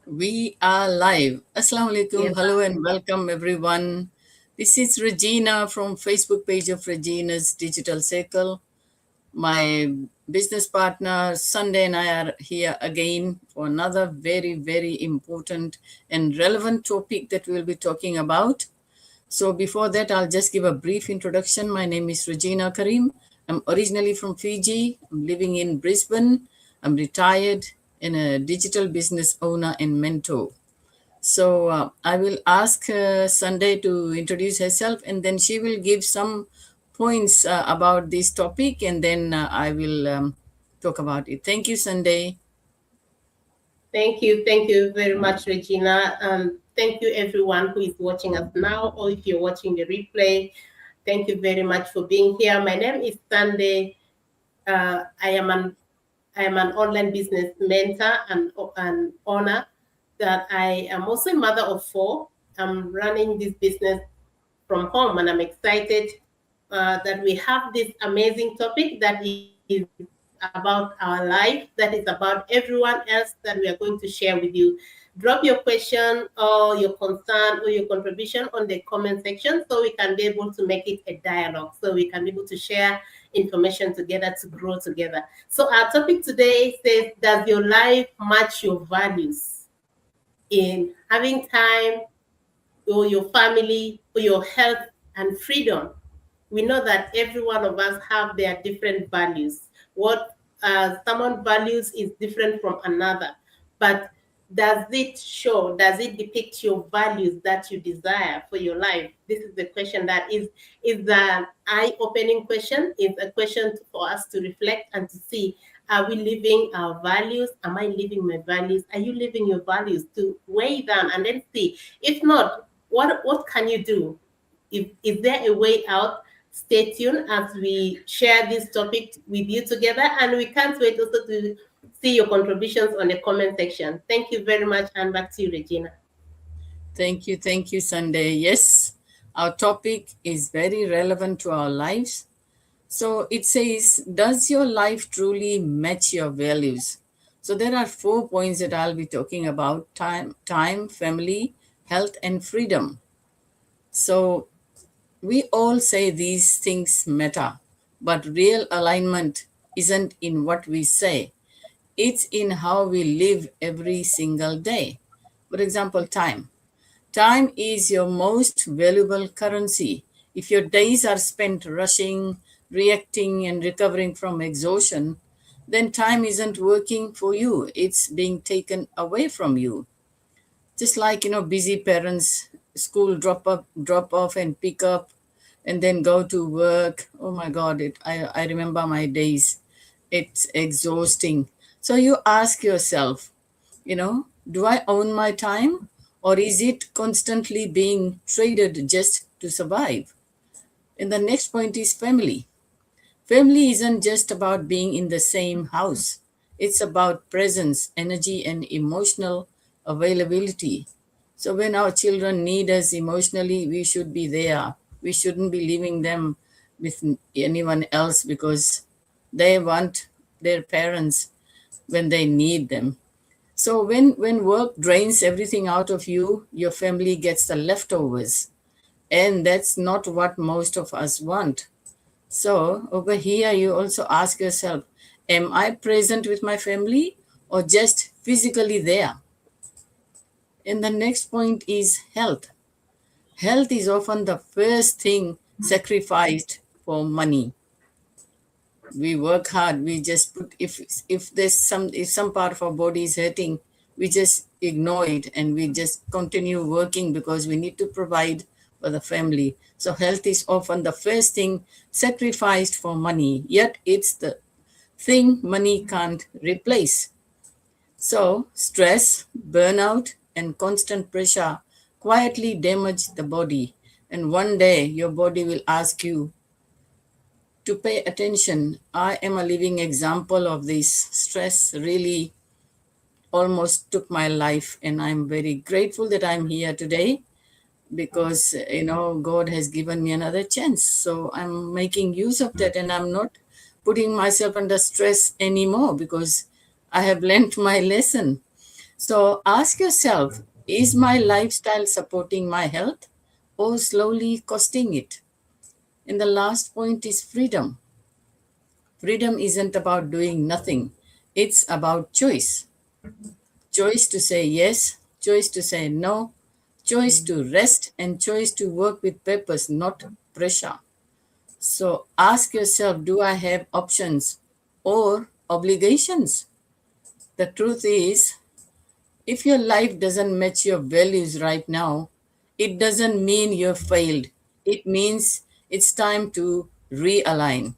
We are live. Assalamu alaikum. Yes, Hello and welcome everyone. This is Regina from Facebook page of Regina's Digital Circle. My business partner Sunday and I are here again for another very, very important and relevant topic that we'll be talking about. So before that, I'll just give a brief introduction. My name is Regina Karim. I'm originally from Fiji. I'm living in Brisbane. I'm retired and a digital business owner and mentor. So I will ask Sunday to introduce herself, and then she will give some points about this topic, and then I will talk about it. Thank you, Sunday. thank you. Thank you very much, Regina. Thank you, everyone who is watching us now, or if you're watching the replay. Thank you very much for being here. My name is Sunday. I am an online business mentor and owner. That I am also a mother of four. I'm running this business from home, and I'm excited that we have this amazing topic that is about our life, that is about everyone else that we are going to share with you. Drop your question or your concern or your contribution on the comment section so we can be able to make it a dialogue, so we can be able to share information together to grow together. So, our topic today says, does your life match your values in having time, or your family, or your health and freedom? We know that every one of us have their different values. What someone values is different from another, but does it depict your values that you desire for your life? This is the question that is an eye-opening question. It's a question for us to reflect and to see, are we living our values? Am I living my values? Are you living your values? To weigh them and then see. If not, what can you do? If is there a way out? Stay tuned as we share this topic with you together, and we can't wait also to see your contributions on the comment section. Thank you very much, and back to you, Regina. Thank you, Sunday. Yes, our topic is very relevant to our lives. So it says, does your life truly match your values? So there are 4 points that I'll be talking about: time, family, health, and freedom. So we all say these things matter, but real alignment isn't in what we say, it's in how we live every single day. For example, time. Time is your most valuable currency. If your days are spent rushing, reacting, and recovering from exhaustion, then time isn't working for you. It's being taken away from you. Just like, busy parents, school drop off and pick up, and then go to work. Oh my God, I remember my days. It's exhausting. So you ask yourself, do I own my time, or is it constantly being traded just to survive? And the next point is family. Family isn't just about being in the same house, it's about presence, energy, and emotional availability. So when our children need us emotionally, we should be there. We shouldn't be leaving them with anyone else because they want their parents when they need them. So when work drains everything out of you, your family gets the leftovers. And that's not what most of us want. So over here, you also ask yourself, am I present with my family or just physically there? And the next point is health. Health is often the first thing sacrificed for money. We work hard. We just put, if some part of our body is hurting, we just ignore it and we just continue working because we need to provide for the family. So health is often the first thing sacrificed for money, yet it's the thing money can't replace. So stress, burnout, and constant pressure quietly damage the body, and one day your body will ask you to pay attention. I am a living example of this. Stress really almost took my life, and I'm very grateful that I'm here today because God has given me another chance. So I'm making use of that, and I'm not putting myself under stress anymore because I have learned my lesson. So ask yourself, is my lifestyle supporting my health or slowly costing it? And the last point is freedom. Freedom isn't about doing nothing, it's about choice. Choice to say yes, choice to say no, choice to rest, and choice to work with purpose, not pressure. So ask yourself, do I have options or obligations? The truth is, if your life doesn't match your values right now, it doesn't mean you've failed. It means it's time to realign.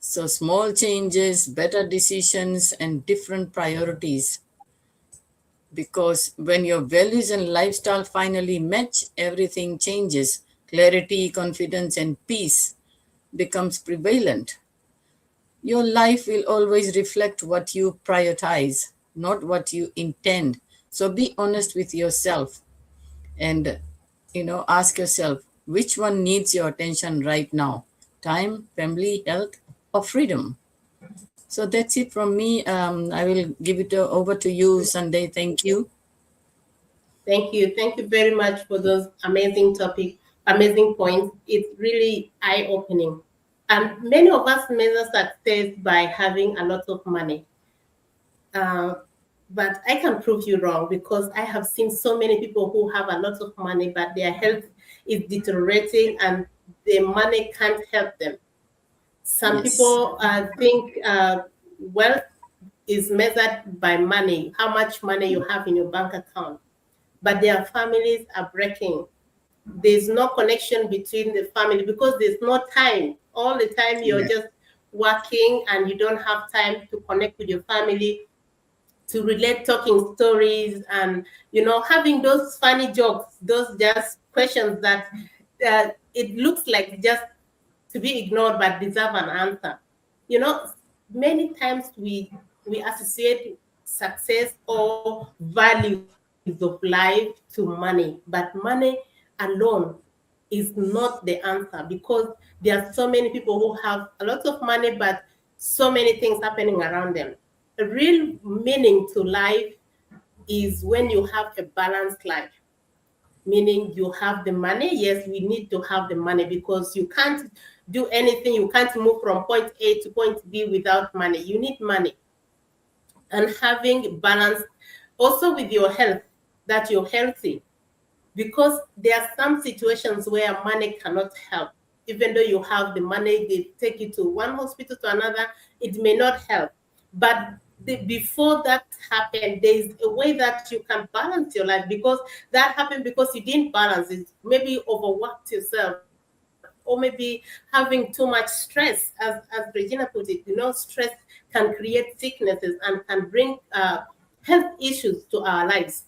So, small changes, better decisions, and different priorities. Because when your values and lifestyle finally match, everything changes. Clarity, confidence, and peace becomes prevalent. Your life will always reflect what you prioritize, not what you intend. So be honest with yourself and ask yourself which one needs your attention right now: time, family, health, or freedom. So that's it from me. I will give it over to you, Sunday. Thank you. Thank you. Thank you very much for those amazing points. It's really eye-opening. And many of us measure success by having a lot of money. Uh, but I can prove you wrong because I have seen so many people who have a lot of money, but their health is deteriorating and the money can't help them. Some Yes. people think wealth is measured by money, how much money you have in your bank account, but their families are breaking. There's no connection between the family because there's no time. All the time you're Yeah. just working and you don't have time to connect with your family, to relate talking stories, and having those funny jokes, those just questions that it looks like just to be ignored but deserve an answer. You know, many times we associate success or values of life to money, but money alone is not the answer because there are so many people who have a lot of money but so many things happening around them. A real meaning to life is when you have a balanced life, meaning you have the money. Yes, we need to have the money because you can't do anything, you can't move from point A to point B without money. You need money. And having balance also with your health, that you're healthy, because there are some situations where money cannot help. Even though you have the money, they take you to one hospital to another, it may not help. But before that happened, there is a way that you can balance your life, because that happened because you didn't balance it. Maybe overworked yourself, or maybe having too much stress. As Regina put it, stress can create sicknesses and can bring health issues to our lives.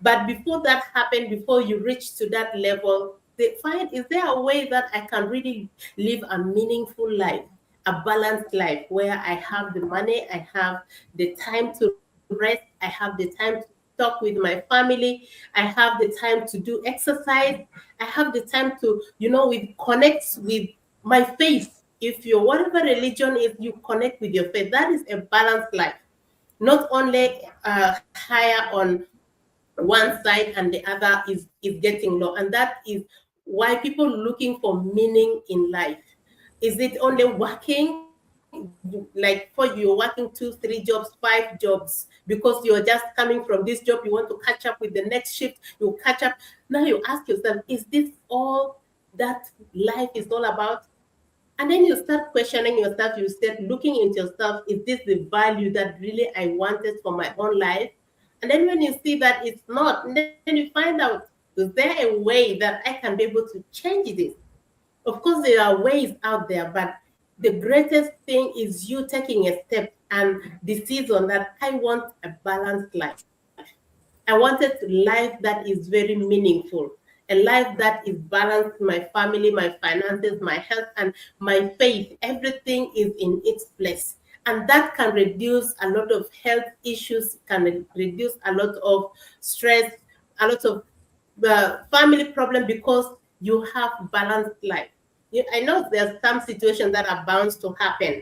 But before that happened, before you reach to that level, they find, is there a way that I can really live a meaningful life, a balanced life where I have the money, I have the time to rest, I have the time to talk with my family, I have the time to do exercise, I have the time to, with connect with my faith. If you're whatever religion is, you connect with your faith. That is a balanced life, not only higher on one side and the other is getting low. And that is why people looking for meaning in life. Is it only working, like for you're working 2 3 jobs 5 jobs because you're just coming from this job, you want to catch up with the next shift, you catch up. Now you ask yourself, is this all that life is all about? And then you start questioning yourself, you start looking into yourself, is this the value that really I wanted for my own life? And then when you see that it's not, and then you find out, is there a way that I can be able to change this? Of course, there are ways out there, but the greatest thing is you taking a step and decision that I want a balanced life. I wanted life that is very meaningful, a life that is balanced, my family, my finances, my health, and my faith. Everything is in its place. And that can reduce a lot of health issues, can reduce a lot of stress, a lot of family problem, because you have balanced life. I know there's some situations that are bound to happen,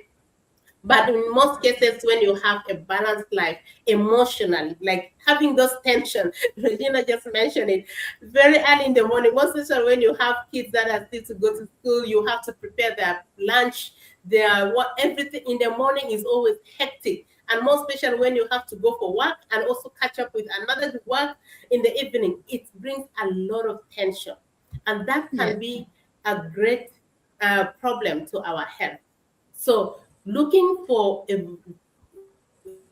But in most cases, when you have a balanced life emotionally, like having those tension, Regina just mentioned it, very early in the morning, most especially when you have kids that are still to go to school, you have to prepare their lunch, their what, everything in the morning is always hectic. And more especially when you have to go for work and also catch up with another work in the evening, it brings a lot of tension. And that Yeah. can be a great problem to our health. So, looking for a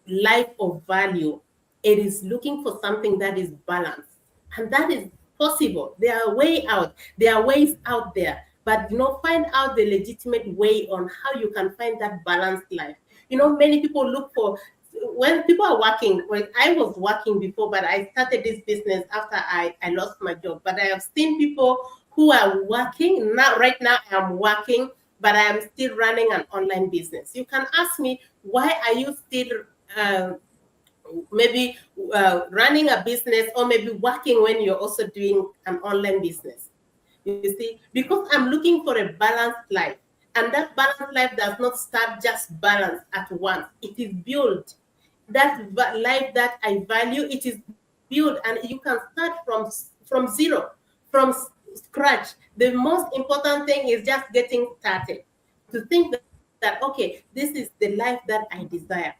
life of value, it is looking for something that is balanced. And that is possible. There are way out, there are ways out there. But find out the legitimate way on how you can find that balanced life. Many people look for when people are working. Well, I was working before, but I started this business after I lost my job. But I have seen people who are working now. Right now, I am working, but I am still running an online business. You can ask me, why are you still uh, maybe running a business, or maybe working when you're also doing an online business? You see, because I'm looking for a balanced life. And that balanced life does not start just balanced at once. It is built. That life that I value, it is built, and you can start from zero, from scratch. The most important thing is just getting started, to think that, okay, this is the life that I desire.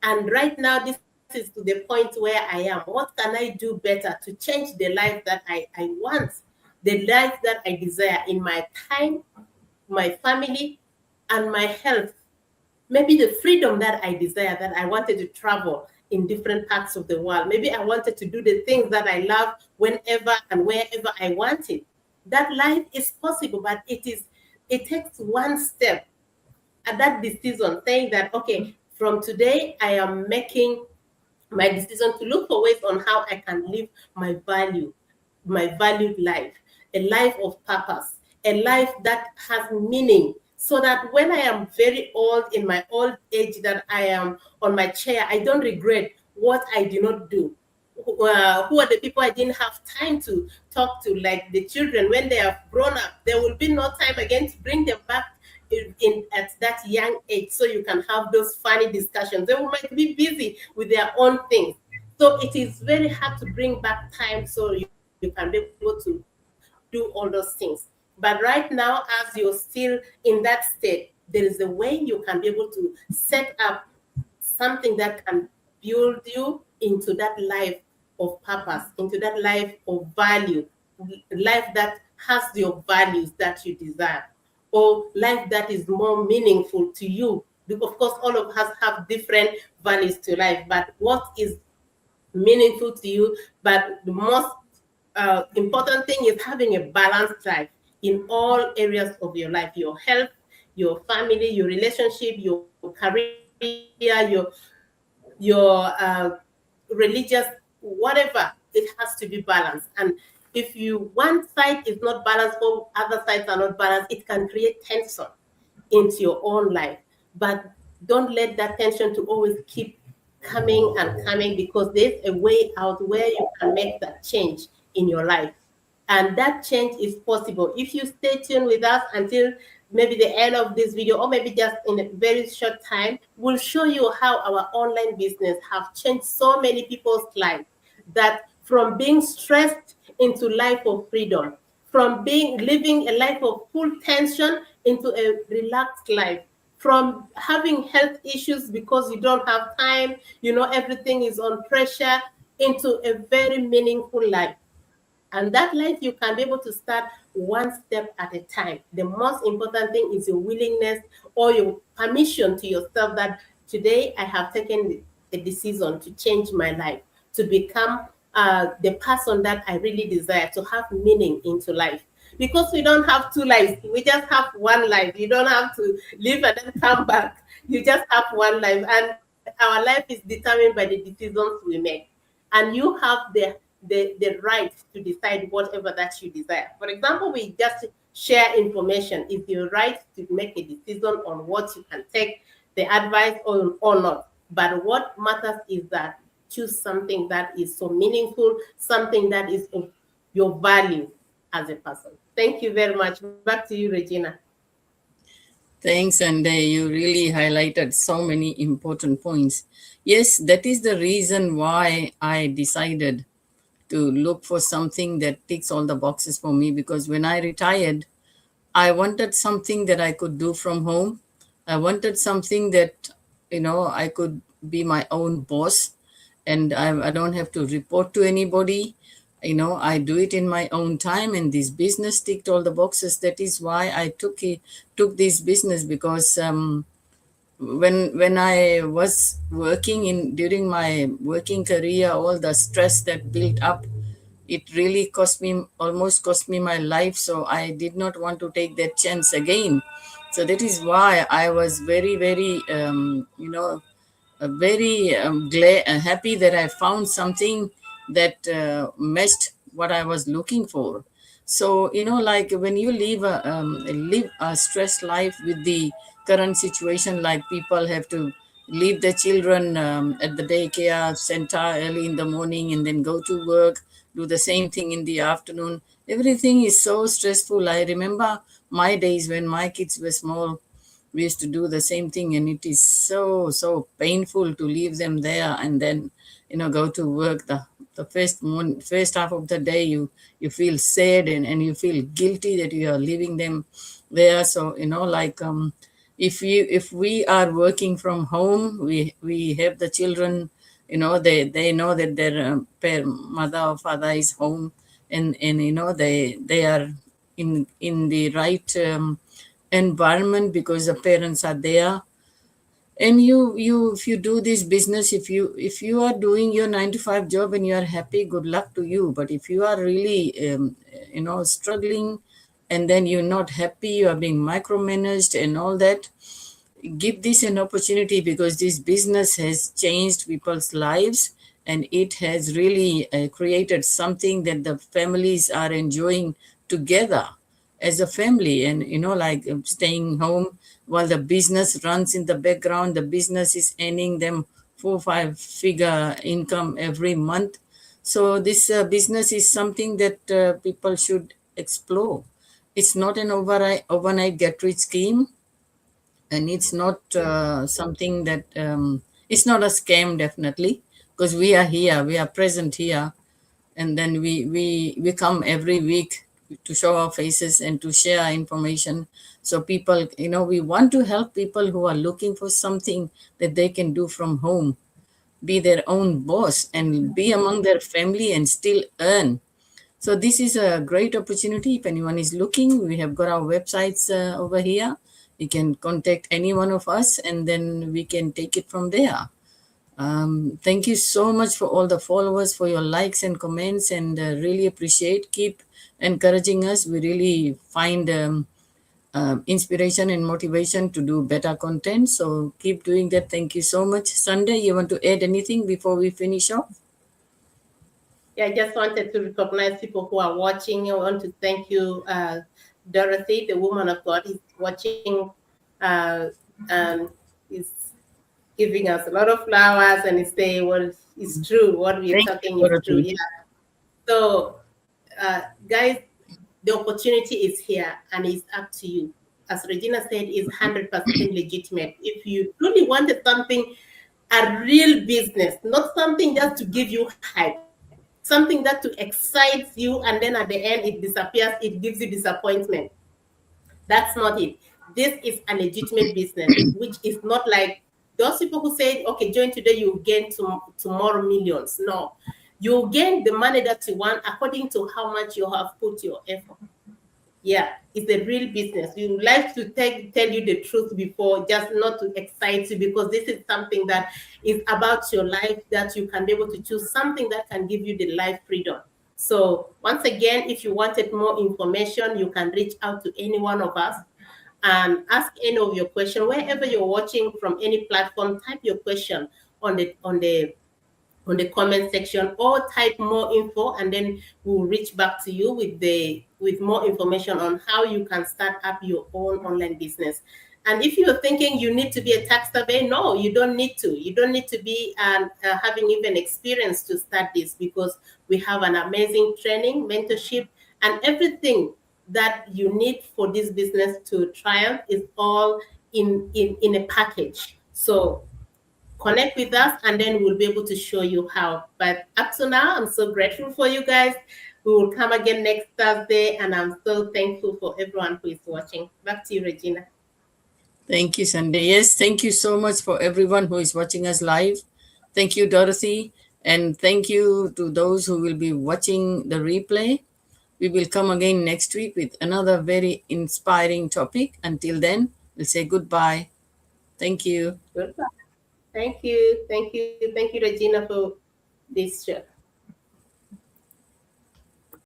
And right now, this is to the point where I am. What can I do better to change the life that I want, the life that I desire in my time, my family, and my health? Maybe the freedom that I desire, that I wanted to travel in different parts of the world. Maybe I wanted to do the things that I love whenever and wherever I wanted. That life is possible, but it takes one step at that decision, saying that, okay, from today I am making my decision to look for ways on how I can live my value, my valued life, a life of purpose, a life that has meaning, so that when I am very old, in my old age, that I am on my chair, I don't regret what I did not do. Who are the people I didn't have time to talk to, like the children when they have grown up? There will be no time again to bring them back in at that young age, so you can have those funny discussions. They might be busy with their own things, so it is very hard to bring back time so you can be able to do all those things. But right now, as you're still in that state, there is a way you can be able to set up something that can build you into that life of purpose, into that life of value, life that has your values that you desire, or life that is more meaningful to you. Because, of course, all of us have different values to life, but what is meaningful to you? But the most important thing is having a balanced life in all areas of your life: your health, your family, your relationship, your career, your religious, whatever. It has to be balanced. And if you one side is not balanced, or other sides are not balanced, it can create tension into your own life. But don't let that tension to always keep coming and coming, because there's a way out where you can make that change in your life. And that change is possible if you stay tuned with us until maybe the end of this video, or maybe just in a very short time. We'll show you how our online business have changed so many people's lives, that from being stressed into life of freedom, from being living a life of full tension into a relaxed life, from having health issues because you don't have time, everything is on pressure, into a very meaningful life. And that life you can be able to start one step at a time. The most important thing is your willingness, or your permission to yourself, that today I have taken a decision to change my life, to become the person that I really desire, to have meaning into life. Because we don't have two lives, we just have one life. You don't have to live and then come back. You just have one life, and our life is determined by the decisions we make. And you have the right to decide whatever that you desire. For example, we just share information. It's your right to make a decision on what you can take the advice on or not. But what matters is that choose something that is so meaningful, something that is of your value as a person. Thank you very much. Back to you, Regina. Thanks, and you really highlighted so many important points. Yes, that is the reason why I decided to look for something that ticks all the boxes for me, because when I retired, I wanted something that I could do from home. I wanted something that, I could be my own boss, and I don't have to report to anybody. I do it in my own time, and this business ticked all the boxes. That is why I took this business, because when I was working in during my working career, all the stress that built up, it really almost cost me my life. So I did not want to take that chance again. So that is why I was very, very, very happy that I found something that matched what I was looking for. So, like when you live a stressed life with the current situation, like people have to leave their children at the daycare center early in the morning and then go to work, do the same thing in the afternoon. Everything is so stressful. I remember my days when my kids were small. We used to do the same thing, and it is so painful to leave them there and then go to work. The first half of the day, you feel sad, and you feel guilty that you are leaving them there. So like if we are working from home, we have the children, they know that their mother or father is home, and they are in the right environment because the parents are there. And you if you do this business, if you are doing your 9 to 5 job and you are happy, good luck to you. But if you are really struggling, and then you're not happy, you are being micromanaged and all that, give this an opportunity, because this business has changed people's lives, and it has really created something that the families are enjoying together as a family. And like staying home while the business runs in the background, the business is earning them 4 5 figure income every month. So this business is something that people should explore. It's not an overnight get rich scheme, and it's not something that it's not a scam, definitely, because we are here, we are present here, and then we come every week to show our faces and to share information. So people, we want to help people who are looking for something that they can do from home, be their own boss and be among their family and still earn. So this is a great opportunity. If anyone is looking, we have got our websites over here. You can contact any one of us, and then we can take it from there. Thank you so much for all the followers, for your likes and comments, and really appreciate. Keep encouraging us. We really find inspiration and motivation to do better content. So keep doing that. Thank you so much. Sunday, you want to add anything before we finish off? Yeah, I just wanted to recognize people who are watching. I want to thank you, Dorothy, the woman of God, is watching, and is giving us a lot of flowers and is saying what is true, what we're Thank you, talking is true. Dorothy. Yeah. So, guys, the opportunity is here and it's up to you. As Regina said, is 100% legitimate. If you truly wanted something, a real business, not something just to give you hype, something that to excite you and then at the end it disappears, it gives you disappointment. That's not it. This is a legitimate business, which is not like those people who say, okay, join today, you gain tomorrow millions. No, you gain the money that you want according to how much you have put your effort. Yeah, it's a real business. You like to tell you the truth before, just not to excite you, because this is something that is about your life, that you can be able to choose something that can give you the life freedom. So once again, if you wanted more information, you can reach out to any one of us and ask any of your question wherever you're watching from any platform. Type your question on the comment section, or type more info, and then we'll reach back to you with more information on how you can start up your own online business. And if you're thinking you need to be a tax survey, no, you don't need to. You don't need to be having even experience to start this, because we have an amazing training, mentorship, and everything that you need for this business to triumph is all in a package. So connect with us and then we'll be able to show you how. But up to now, I'm so grateful for you guys. We will come again next Thursday, and I'm so thankful for everyone who is watching. Back to you, Regina. Thank you, Sunday. Yes, thank you so much for everyone who is watching us live. Thank you, Dorothy. And thank you to those who will be watching the replay. We will come again next week with another very inspiring topic. Until then, we'll say goodbye. Thank you. Goodbye. Thank you. Thank you. Thank you, Regina, for this show.